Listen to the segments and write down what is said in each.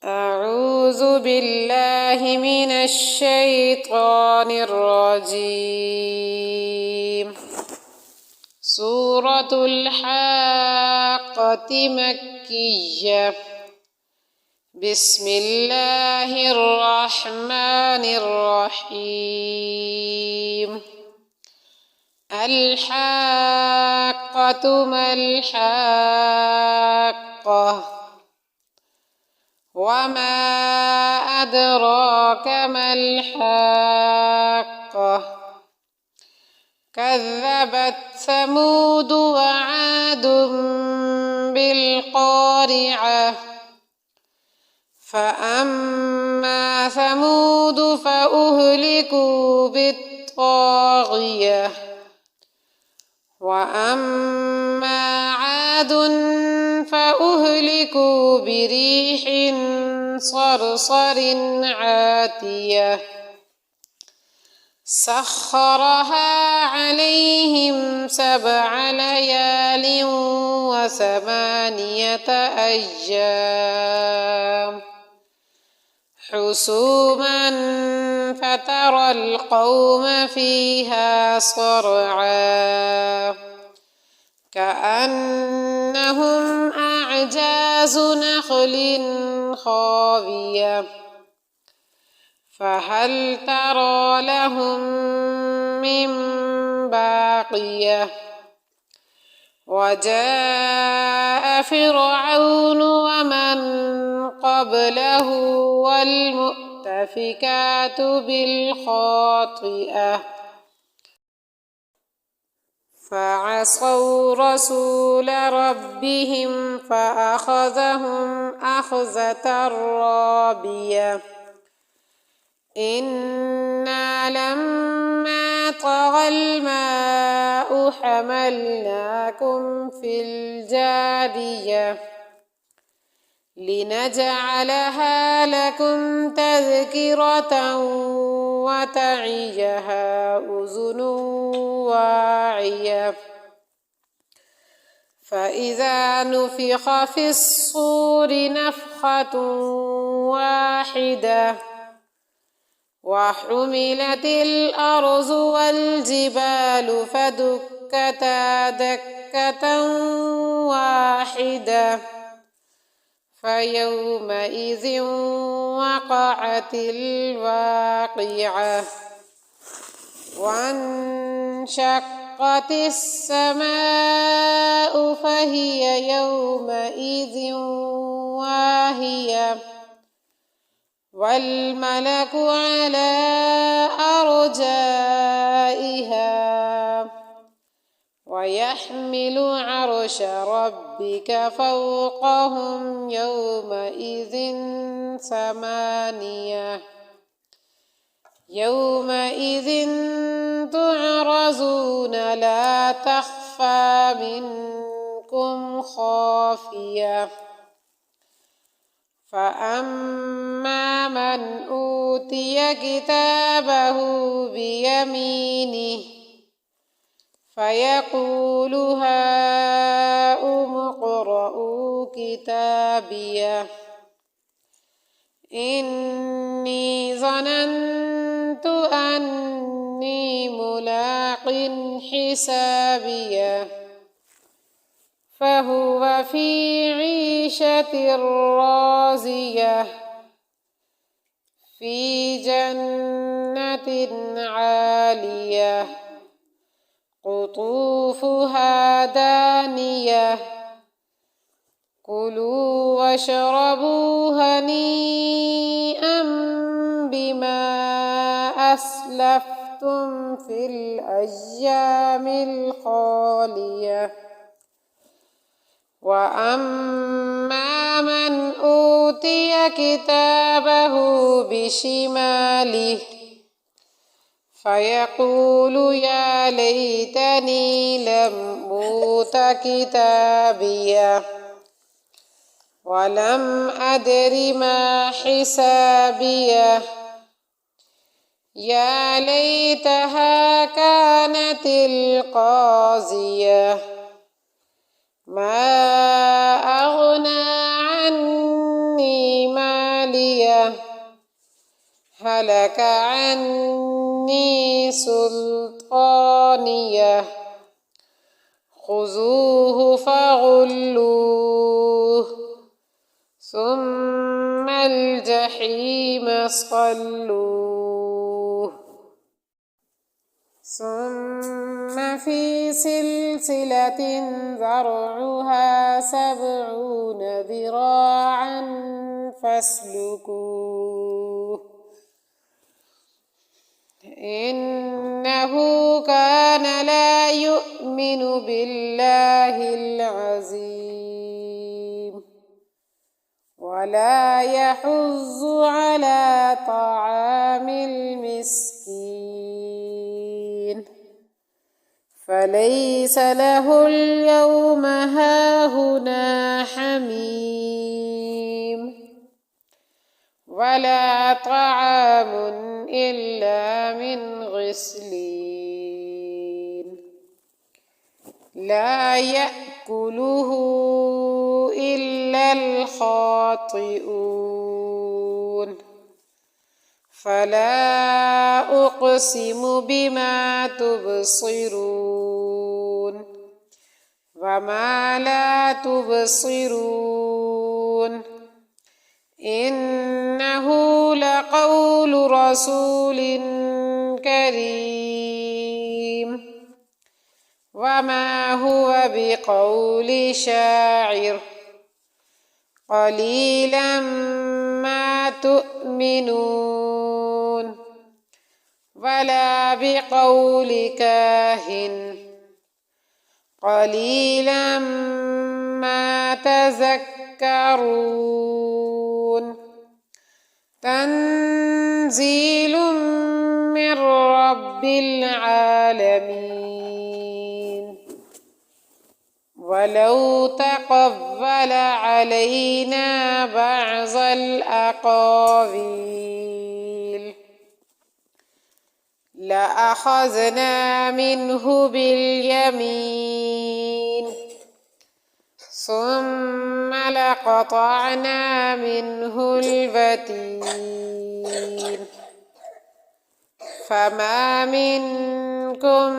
أعوذ بالله من الشيطان الرجيم. سورة الحاقة مكية. بسم الله الرحمن الرحيم. الحاقة ما الحاقة وما أدراك ما الحاقة كذبت ثمود وعاد بالقارعة فأما ثمود فأهلكوا بالطاغية وأما عاد فأهلكوا بريح صرصر عاتية سخرها عليهم 7 ليال و8 أيام حسوما فترى القوم فيها صرعا كأنهم أعجاز نخل خاوية فهل ترى لهم من باقية وجاء فرعون ومن قبله والمؤتفكات بالخاطئة فعصوا رسول ربهم فأخذهم أخذة رابية إنا لما طغى الماء حملناكم في الجارية لنجعلها لكم تذكرة وتعيها أذن واعية فإذا نفخ في الصور نفخة واحدة وحملت الأرض والجبال فدكتا دكة واحدة فيومئذ وقعت الواقعة وانشقت السماء فهي يومئذ واهية والملك على أرجائها ويحمل عرش ربك فوقهم يومئذ 8 يومئذ تعرضون لا تخفى منكم خافية فأما من أوتي كتابه بيمينه فيقول هاؤم اقرءوا كتابيه إني ظننت أني ملاق حسابيه فهو في عيشة راضية في جنة عالية قطوفها دانية كلوا واشربوا هنيئا بما أسلفتم في الأيام الخالية وأما من أوتي كتابه بشماله فيقول يا ليتني لم أوت كتابيه ولم أدر ما حسابيه يا ليتها كانت القاضية ما أغنى عني هلك عني سلطانيه خذوه فغلوه ثم الجحيم صلوه ثم في سلسلة ذرعها 70 ذراعا فاسلكوه إنه كان لا يؤمن بالله العظيم ولا يحض على طعام المسكين فليس له اليوم هاهنا حميم ولا طعام إلا من غسلين لا يأكله إلا الخاطئون فلا أقسم بما تبصرون وما لا تبصرون إنه لقول رسول كريم وما هو بقول شاعر قليلا ما تؤمنون ولا بقول كاهن قليلا ما تذكرون تنزيل من رب العالمين ولو تقبل علينا بعض الأقاويل لأخذنا منه باليمين ثم لقطعنا منه الوتين فما منكم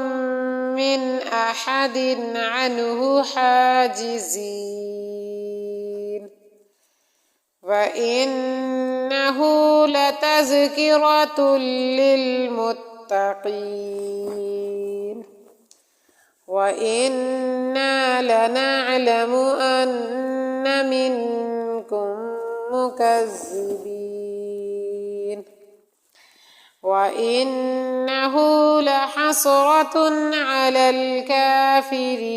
من أحد عنه حاجزين وإنه لتذكرة للمتقين وإنا لنعلم أن منكم مكذبين وإنه لحسرة على الكافرين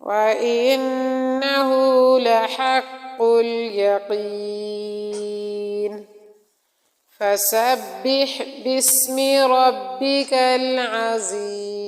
وإنه لحق اليقين فسبح باسم ربك العظيم